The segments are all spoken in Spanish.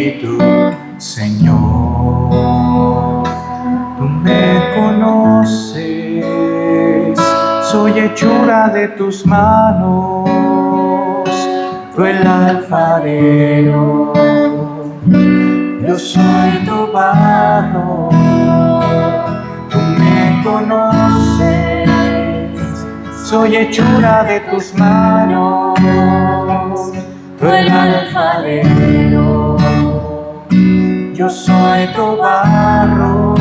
espíritu, Señor. Tú me conoces, soy hechura de tus manos, tú el alfarero, yo soy tu barro. Tú me conoces, soy hechura de tus manos, tú el alfarero, yo soy tu barro.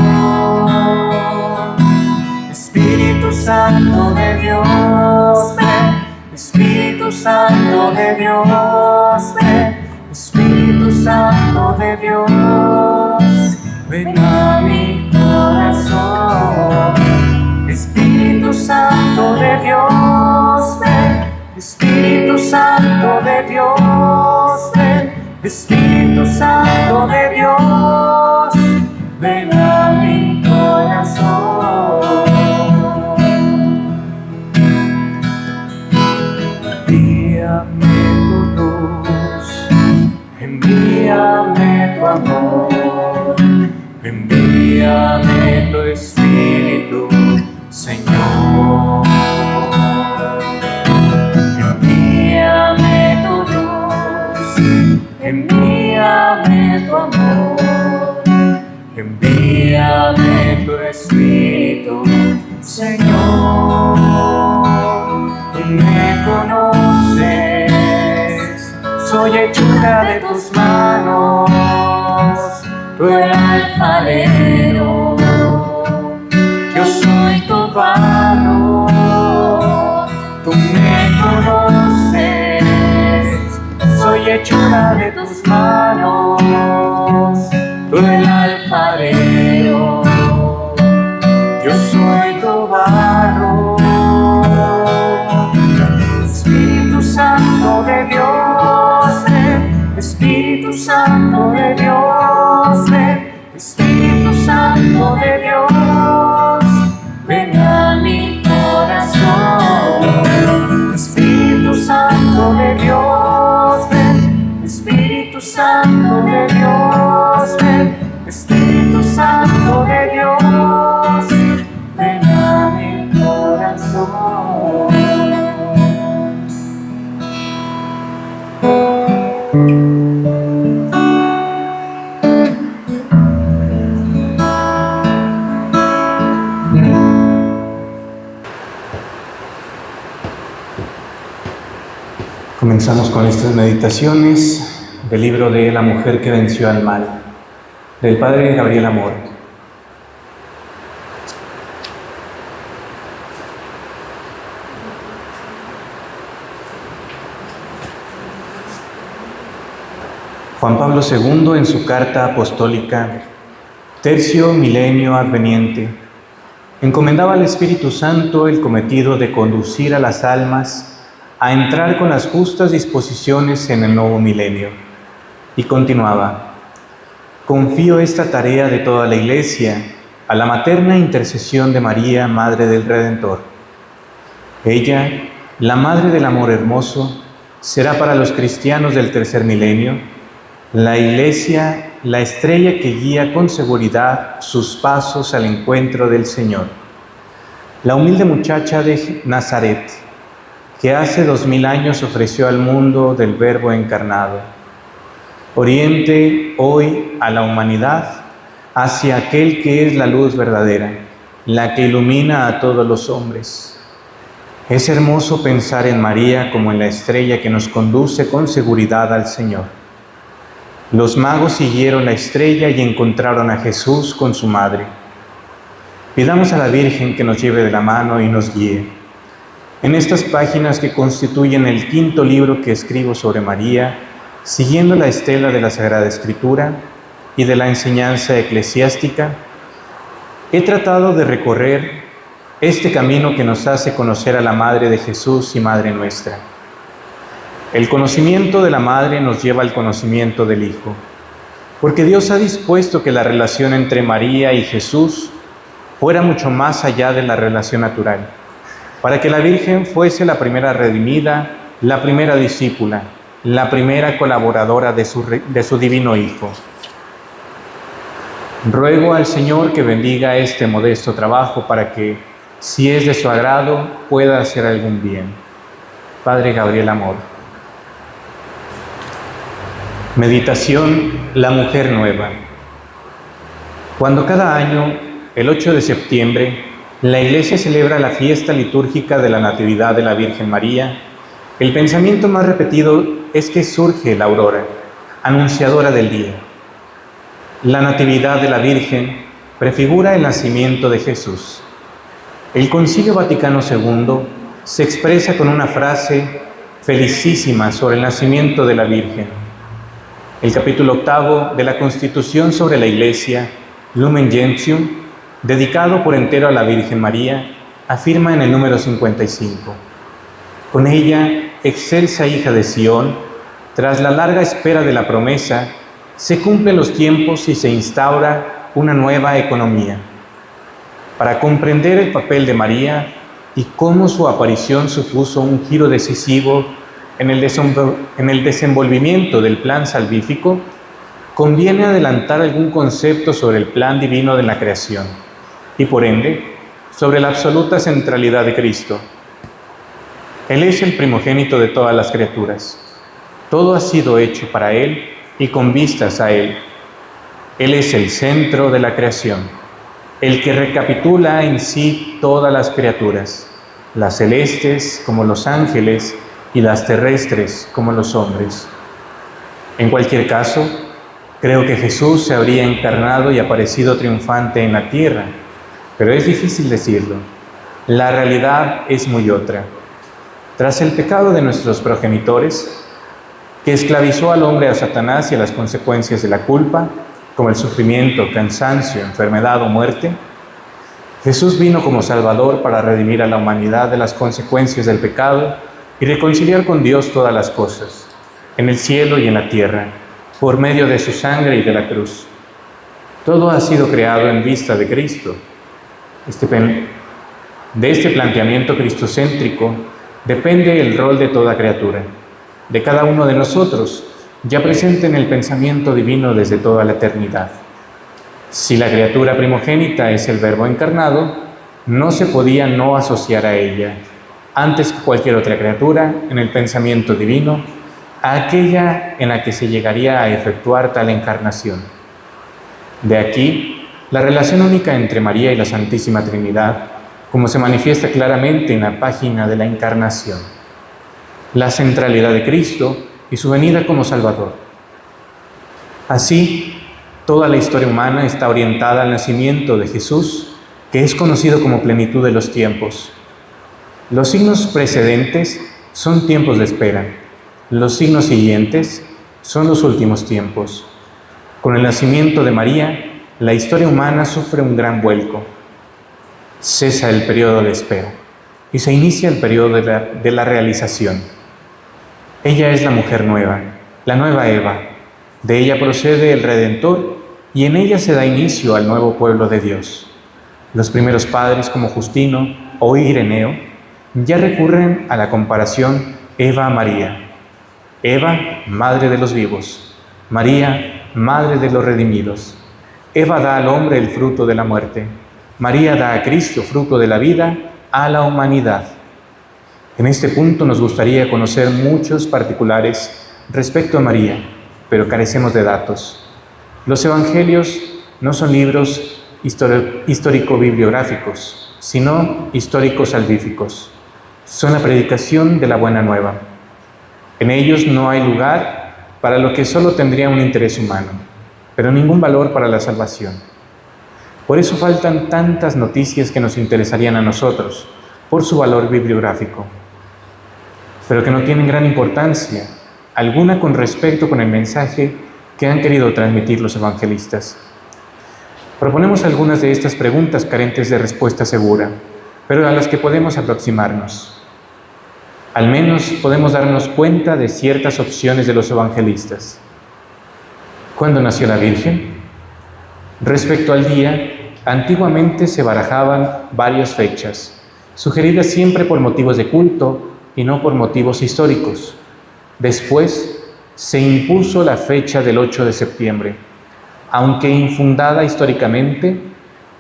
Espíritu Santo de Dios, ven. Espíritu Santo de Dios, ven. Espíritu Santo de Dios, ven a mi corazón. Espíritu Santo de Dios, ven. Espíritu Santo de Dios, ven. Espíritu Santo de Dios, ven a mi corazón. Envíame tu luz, envíame tu amor, envíame tu espíritu, Señor. Envíame tu luz, envíame tu amor, envíame tu espíritu, Señor. Tú me conoces, soy hechura de tus manos, tú el alfarero, yo soy tu barro. Tú me conoces, soy hechura de tus manos, tú el alfarero, yo soy tu barro. Espíritu Santo de Dios, ven. Espíritu Santo de Dios, ven. Espíritu Santo de Dios, ven a mi corazón. Espíritu Santo de Dios, ven. Espíritu Santo de Dios, ven. Espíritu Santo de Dios, ven a mi corazón. Comenzamos con estas meditaciones del libro de La mujer que venció al mal, del padre Gabriel Amor. Juan Pablo II, en su carta apostólica Tercio Milenio Adveniente, encomendaba al Espíritu Santo el cometido de conducir a las almas a entrar con las justas disposiciones en el nuevo milenio. Y continuaba: confío esta tarea de toda la Iglesia a la materna intercesión de María, Madre del Redentor. Ella, la Madre del Amor Hermoso, será para los cristianos del tercer milenio la Iglesia, la estrella que guía con seguridad sus pasos al encuentro del Señor. La humilde muchacha de Nazaret, que hace 2000 años ofreció al mundo del Verbo encarnado, oriente hoy a la humanidad hacia aquel que es la luz verdadera, la que ilumina a todos los hombres. Es hermoso pensar en María como en la estrella que nos conduce con seguridad al Señor. Los magos siguieron la estrella y encontraron a Jesús con su madre. Pidamos a la Virgen que nos lleve de la mano y nos guíe. En estas páginas que constituyen el quinto libro que escribo sobre María, siguiendo la estela de la Sagrada Escritura y de la enseñanza eclesiástica, he tratado de recorrer este camino que nos hace conocer a la Madre de Jesús y Madre nuestra. El conocimiento de la Madre nos lleva al conocimiento del Hijo, porque Dios ha dispuesto que la relación entre María y Jesús fuera mucho más allá de la relación natural, para que la Virgen fuese la primera redimida, la primera discípula, la primera colaboradora de su divino Hijo. Ruego al Señor que bendiga este modesto trabajo para que, si es de su agrado, pueda hacer algún bien. Padre Gabriel Amor. Meditación: la mujer nueva. Cuando cada año, el 8 de septiembre, la Iglesia celebra la fiesta litúrgica de la Natividad de la Virgen María, el pensamiento más repetido es que surge la aurora, anunciadora del día. La Natividad de la Virgen prefigura el nacimiento de Jesús. El Concilio Vaticano II se expresa con una frase felicísima sobre el nacimiento de la Virgen. El capítulo 8 de la Constitución sobre la Iglesia, Lumen Gentium, dedicado por entero a la Virgen María, afirma en el número 55: con ella, excelsa hija de Sión, tras la larga espera de la promesa, se cumplen los tiempos y se instaura una nueva economía. Para comprender el papel de María y cómo su aparición supuso un giro decisivo en el desenvolvimiento del plan salvífico, conviene adelantar algún concepto sobre el plan divino de la creación y, por ende, sobre la absoluta centralidad de Cristo. Él es el primogénito de todas las criaturas. Todo ha sido hecho para Él y con vistas a Él. Él es el centro de la creación, el que recapitula en sí todas las criaturas, las celestes como los ángeles y las terrestres como los hombres. En cualquier caso, creo que Jesús se habría encarnado y aparecido triunfante en la tierra, pero es difícil decirlo. La realidad es muy otra. Tras el pecado de nuestros progenitores, que esclavizó al hombre a Satanás y a las consecuencias de la culpa, como el sufrimiento, cansancio, enfermedad o muerte, Jesús vino como Salvador para redimir a la humanidad de las consecuencias del pecado y reconciliar con Dios todas las cosas, en el cielo y en la tierra, por medio de su sangre y de la cruz. Todo ha sido creado en vista de Cristo. De este planteamiento cristocéntrico depende el rol de toda criatura, de cada uno de nosotros, ya presente en el pensamiento divino desde toda la eternidad. Si la criatura primogénita es el Verbo encarnado, no se podía no asociar a ella, antes que cualquier otra criatura, en el pensamiento divino, a aquella en la que se llegaría a efectuar tal encarnación. De aquí, la relación única entre María y la Santísima Trinidad, como se manifiesta claramente en la página de la Encarnación. La centralidad de Cristo y su venida como Salvador. Así, toda la historia humana está orientada al nacimiento de Jesús, que es conocido como plenitud de los tiempos. Los signos precedentes son tiempos de espera. Los signos siguientes son los últimos tiempos. Con el nacimiento de María, la historia humana sufre un gran vuelco. Cesa el periodo de espera y se inicia el periodo de la realización. Ella es la mujer nueva, la nueva Eva. De ella procede el Redentor y en ella se da inicio al nuevo pueblo de Dios. Los primeros padres como Justino o Ireneo ya recurren a la comparación Eva-María. Eva, madre de los vivos. María, madre de los redimidos. Eva da al hombre el fruto de la muerte. María da a Cristo, fruto de la vida, a la humanidad. En este punto nos gustaría conocer muchos particulares respecto a María, pero carecemos de datos. Los evangelios no son libros histórico-bibliográficos, sino histórico-salvíficos. Son la predicación de la buena nueva. En ellos no hay lugar para lo que solo tendría un interés humano, pero ningún valor para la salvación. Por eso faltan tantas noticias que nos interesarían a nosotros, por su valor bibliográfico, pero que no tienen gran importancia alguna con respecto con el mensaje que han querido transmitir los evangelistas. Proponemos algunas de estas preguntas carentes de respuesta segura, pero a las que podemos aproximarnos. Al menos podemos darnos cuenta de ciertas opciones de los evangelistas. ¿Cuándo nació la Virgen? Respecto al día, antiguamente se barajaban varias fechas, sugeridas siempre por motivos de culto y no por motivos históricos. Después, se impuso la fecha del 8 de septiembre, aunque infundada históricamente,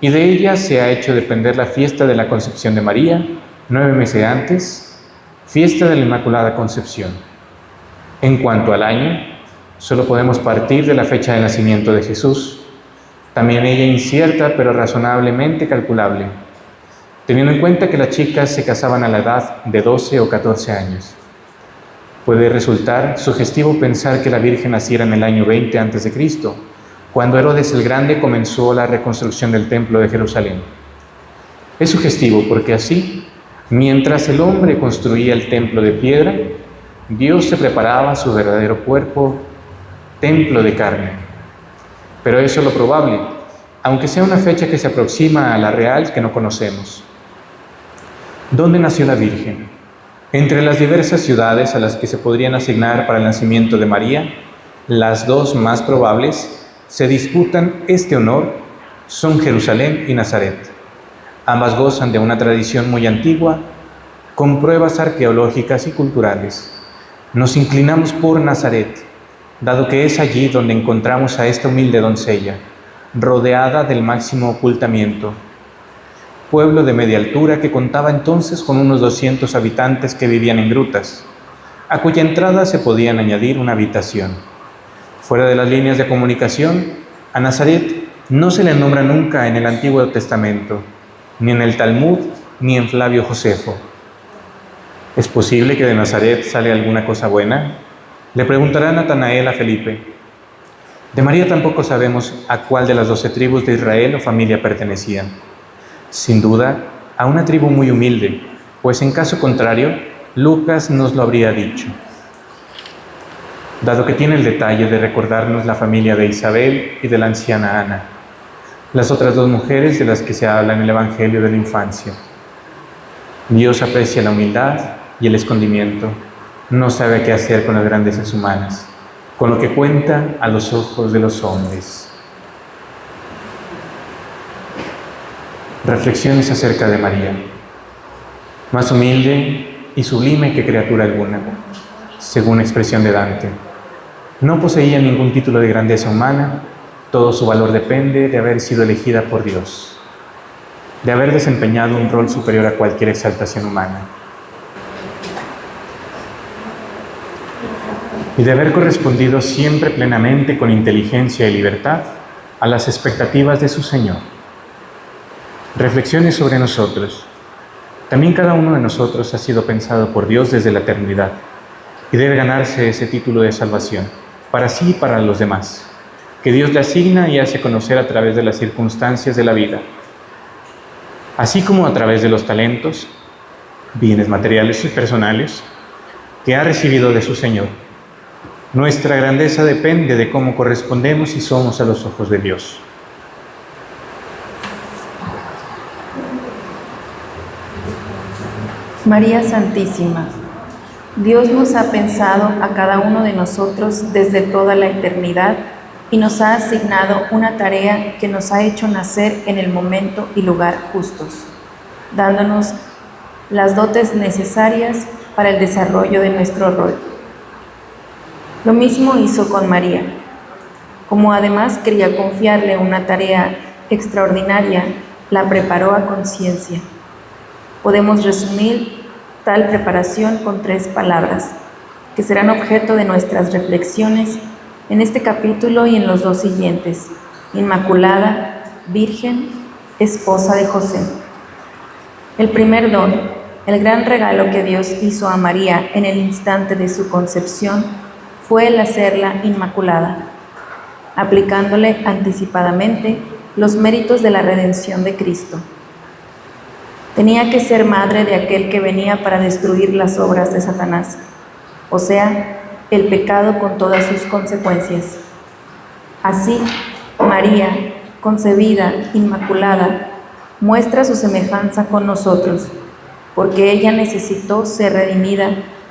y de ella se ha hecho depender la fiesta de la Concepción de María, 9 meses antes, fiesta de la Inmaculada Concepción. En cuanto al año, solo podemos partir de la fecha de nacimiento de Jesús, también ella incierta pero razonablemente calculable, teniendo en cuenta que las chicas se casaban a la edad de 12 o 14 años. Puede resultar sugestivo pensar que la Virgen naciera en el año 20 a.C., cuando Herodes el Grande comenzó la reconstrucción del Templo de Jerusalén. Es sugestivo porque así, mientras el hombre construía el templo de piedra, Dios se preparaba su verdadero cuerpo, templo de carne. Pero eso es lo probable, aunque sea una fecha que se aproxima a la real que no conocemos. ¿Dónde nació la Virgen? Entre las diversas ciudades a las que se podrían asignar para el nacimiento de María, las dos más probables se disputan este honor son Jerusalén y Nazaret. Ambas gozan de una tradición muy antigua, con pruebas arqueológicas y culturales. Nos inclinamos por Nazaret, dado que es allí donde encontramos a esta humilde doncella, rodeada del máximo ocultamiento. Pueblo de media altura que contaba entonces con unos 200 habitantes que vivían en grutas, a cuya entrada se podían añadir una habitación. Fuera de las líneas de comunicación, a Nazaret no se le nombra nunca en el Antiguo Testamento, ni en el Talmud, ni en Flavio Josefo. ¿Es posible que de Nazaret sale alguna cosa buena? Le preguntará Natanael a Felipe. De María tampoco sabemos a cuál de las 12 tribus de Israel o familia pertenecían. Sin duda, a una tribu muy humilde, pues en caso contrario, Lucas nos lo habría dicho. Dado que tiene el detalle de recordarnos la familia de Isabel y de la anciana Ana, las otras dos mujeres de las que se habla en el Evangelio de la infancia. Dios aprecia la humildad y el escondimiento, no sabe qué hacer con las grandezas humanas, con lo que cuenta a los ojos de los hombres. Reflexiones acerca de María, más humilde y sublime que criatura alguna, según expresión de Dante. No poseía ningún título de grandeza humana, todo su valor depende de haber sido elegida por Dios, de haber desempeñado un rol superior a cualquier exaltación humana, y de haber correspondido siempre plenamente con inteligencia y libertad a las expectativas de su Señor. Reflexiones sobre nosotros. También cada uno de nosotros ha sido pensado por Dios desde la eternidad y debe ganarse ese título de salvación, para sí y para los demás, que Dios le asigna y hace conocer a través de las circunstancias de la vida, así como a través de los talentos, bienes materiales y personales, que ha recibido de su Señor. Nuestra grandeza depende de cómo correspondemos y somos a los ojos de Dios. María Santísima, Dios nos ha pensado a cada uno de nosotros desde toda la eternidad y nos ha asignado una tarea que nos ha hecho nacer en el momento y lugar justos, dándonos las dotes necesarias para el desarrollo de nuestro rol. Lo mismo hizo con María. Como además quería confiarle una tarea extraordinaria, la preparó a conciencia. Podemos resumir tal preparación con 3 palabras, que serán objeto de nuestras reflexiones en este capítulo y en los 2 siguientes: Inmaculada, Virgen, Esposa de José. El primer don, el gran regalo que Dios hizo a María en el instante de su concepción, fue el hacerla Inmaculada, aplicándole anticipadamente los méritos de la redención de Cristo. Tenía que ser madre de aquel que venía para destruir las obras de Satanás, o sea, el pecado con todas sus consecuencias. Así, María, concebida, inmaculada, muestra su semejanza con nosotros, porque ella necesitó ser redimida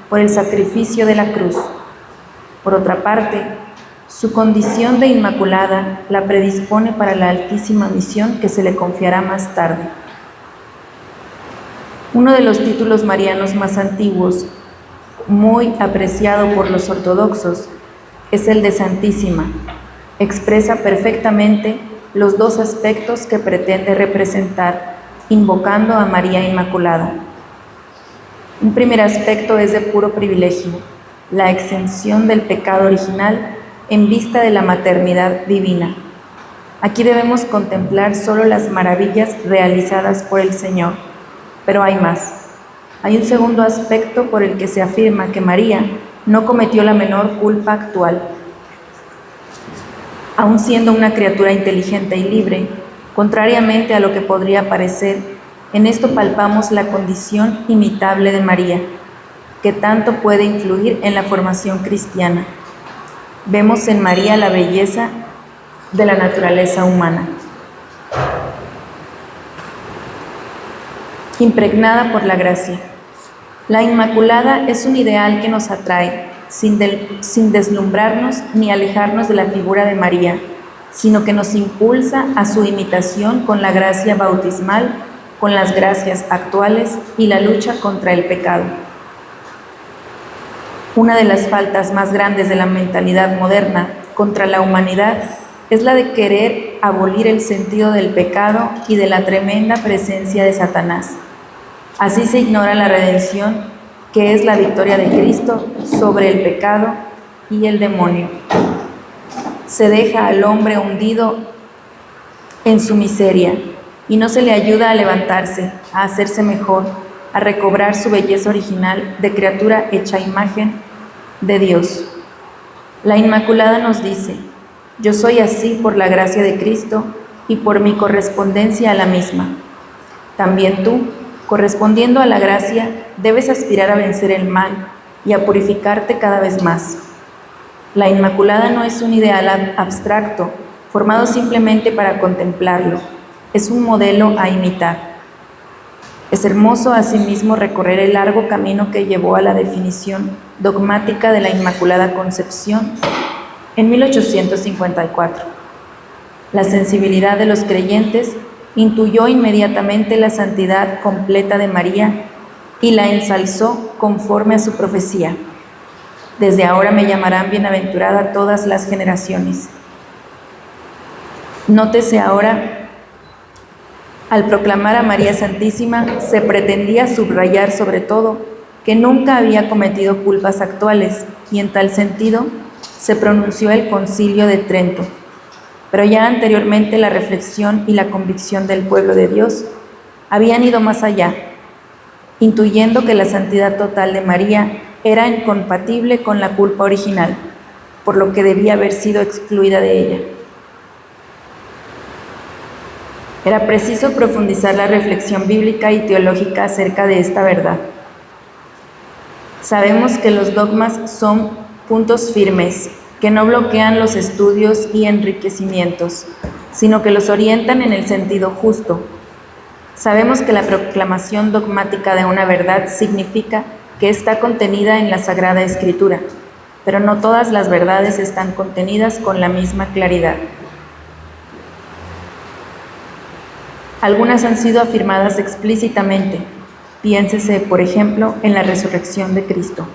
por el sacrificio de la cruz. Por otra parte, su condición de inmaculada la predispone para la altísima misión que se le confiará más tarde. Uno de los títulos marianos más antiguos, muy apreciado por los ortodoxos, es el de Santísima. Expresa perfectamente los dos aspectos que pretende representar, invocando a María Inmaculada. Un primer aspecto es de puro privilegio, la exención del pecado original en vista de la maternidad divina. Aquí debemos contemplar solo las maravillas realizadas por el Señor, pero hay más. Hay un segundo aspecto por el que se afirma que María no cometió la menor culpa actual. Aun siendo una criatura inteligente y libre, contrariamente a lo que podría parecer, en esto palpamos la condición imitable de María, que tanto puede influir en la formación cristiana. Vemos en María la belleza de la naturaleza humana. Impregnada por la gracia. La Inmaculada es un ideal que nos atrae, sin deslumbrarnos ni alejarnos de la figura de María, sino que nos impulsa a su imitación con la gracia bautismal, con las gracias actuales y la lucha contra el pecado. Una de las faltas más grandes de la mentalidad moderna contra la humanidad es la de querer abolir el sentido del pecado y de la tremenda presencia de Satanás. Así se ignora la redención, que es la victoria de Cristo sobre el pecado y el demonio. Se deja al hombre hundido en su miseria y no se le ayuda a levantarse, a hacerse mejor, a recobrar su belleza original de criatura hecha imagen de Dios. La Inmaculada nos dice: yo soy así por la gracia de Cristo y por mi correspondencia a la misma. También tú, correspondiendo a la gracia, debes aspirar a vencer el mal y a purificarte cada vez más. La Inmaculada no es un ideal abstracto, formado simplemente para contemplarlo, es un modelo a imitar. Es hermoso asimismo recorrer el largo camino que llevó a la definición dogmática de la Inmaculada Concepción en 1854. La sensibilidad de los creyentes intuyó inmediatamente la santidad completa de María y la ensalzó conforme a su profecía. Desde ahora me llamarán bienaventurada todas las generaciones. Nótese ahora, al proclamar a María Santísima, se pretendía subrayar sobre todo que nunca había cometido culpas actuales, y en tal sentido se pronunció el Concilio de Trento. Pero ya anteriormente la reflexión y la convicción del pueblo de Dios habían ido más allá, intuyendo que la santidad total de María era incompatible con la culpa original, por lo que debía haber sido excluida de ella. Era preciso profundizar la reflexión bíblica y teológica acerca de esta verdad. Sabemos que los dogmas son puntos firmes, que no bloquean los estudios y enriquecimientos, sino que los orientan en el sentido justo. Sabemos que la proclamación dogmática de una verdad significa que está contenida en la Sagrada Escritura, pero no todas las verdades están contenidas con la misma claridad. Algunas han sido afirmadas explícitamente. Piénsese, por ejemplo, en la resurrección de Cristo.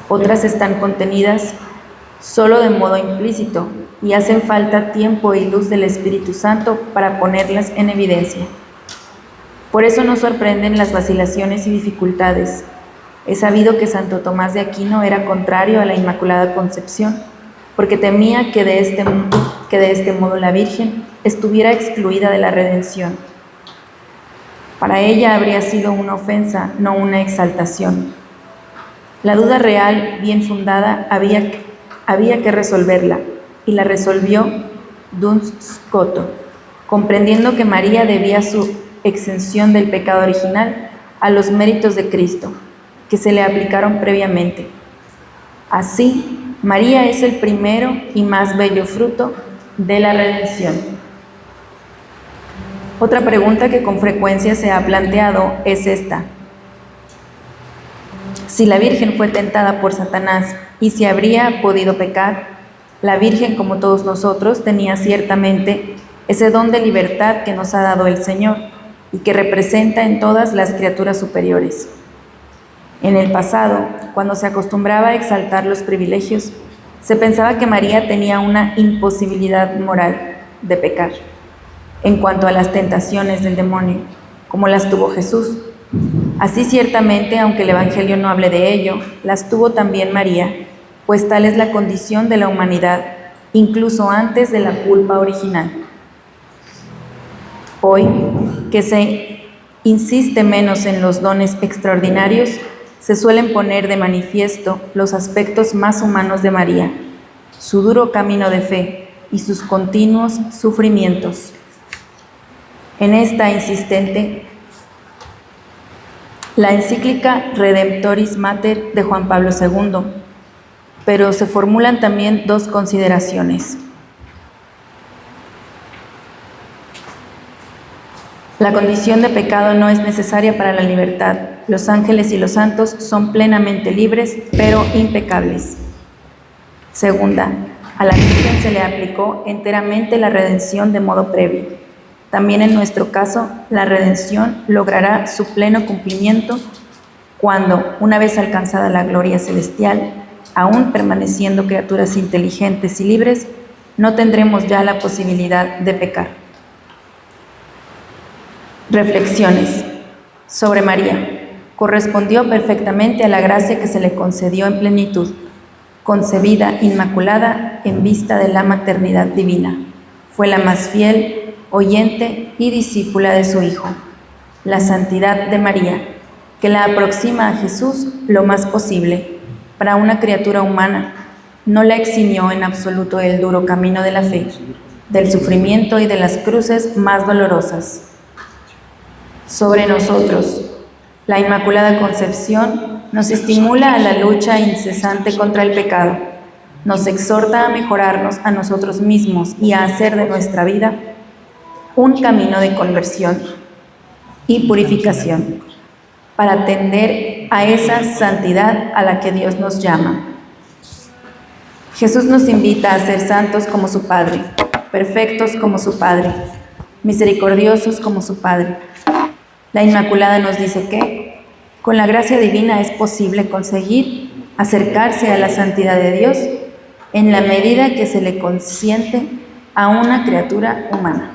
Otras están contenidas solo de modo implícito y hacen falta tiempo y luz del Espíritu Santo para ponerlas en evidencia. Por eso no sorprenden las vacilaciones y dificultades. Es sabido que Santo Tomás de Aquino era contrario a la Inmaculada Concepción, porque temía que de este modo la Virgen estuviera excluida de la redención. Para ella habría sido una ofensa, no una exaltación. La duda real, bien fundada, había que resolverla, y la resolvió Duns Scoto, comprendiendo que María debía su exención del pecado original a los méritos de Cristo, que se le aplicaron previamente. Así, María es el primero y más bello fruto de la redención. Otra pregunta que con frecuencia se ha planteado es esta: si la Virgen fue tentada por Satanás y si habría podido pecar, la Virgen, como todos nosotros, tenía ciertamente ese don de libertad que nos ha dado el Señor y que representa en todas las criaturas superiores. En el pasado, cuando se acostumbraba a exaltar los privilegios, Se pensaba que María tenía una imposibilidad moral de pecar en cuanto a las tentaciones del demonio, como las tuvo Jesús. Así ciertamente, aunque el Evangelio no hable de ello, las tuvo también María, pues tal es la condición de la humanidad, incluso antes de la culpa original. Hoy, que se insiste menos en los dones extraordinarios, se suelen poner de manifiesto los aspectos más humanos de María, su duro camino de fe y sus continuos sufrimientos. En esta insistente, la encíclica Redemptoris Mater de Juan Pablo II, pero se formulan también dos consideraciones. La condición de pecado no es necesaria para la libertad. Los ángeles y los santos son plenamente libres, pero impecables. Segunda, a la Virgen se le aplicó enteramente la redención de modo previo. También en nuestro caso, la redención logrará su pleno cumplimiento cuando, una vez alcanzada la gloria celestial, aún permaneciendo criaturas inteligentes y libres, no tendremos ya la posibilidad de pecar. Reflexiones sobre María. Correspondió perfectamente a la gracia que se le concedió en plenitud, concebida inmaculada en vista de la maternidad divina. Fue la más fiel, oyente y discípula de su Hijo. La santidad de María, que la aproxima a Jesús lo más posible, para una criatura humana, no la eximió en absoluto del duro camino de la fe, del sufrimiento y de las cruces más dolorosas. Sobre nosotros, la Inmaculada Concepción nos estimula a la lucha incesante contra el pecado, nos exhorta a mejorarnos a nosotros mismos y a hacer de nuestra vida un camino de conversión y purificación, para tender a esa santidad a la que Dios nos llama. Jesús nos invita a ser santos como su Padre, perfectos como su Padre, misericordiosos como su Padre. La Inmaculada nos dice que, con la gracia divina es posible conseguir acercarse a la santidad de Dios en la medida que se le consiente a una criatura humana.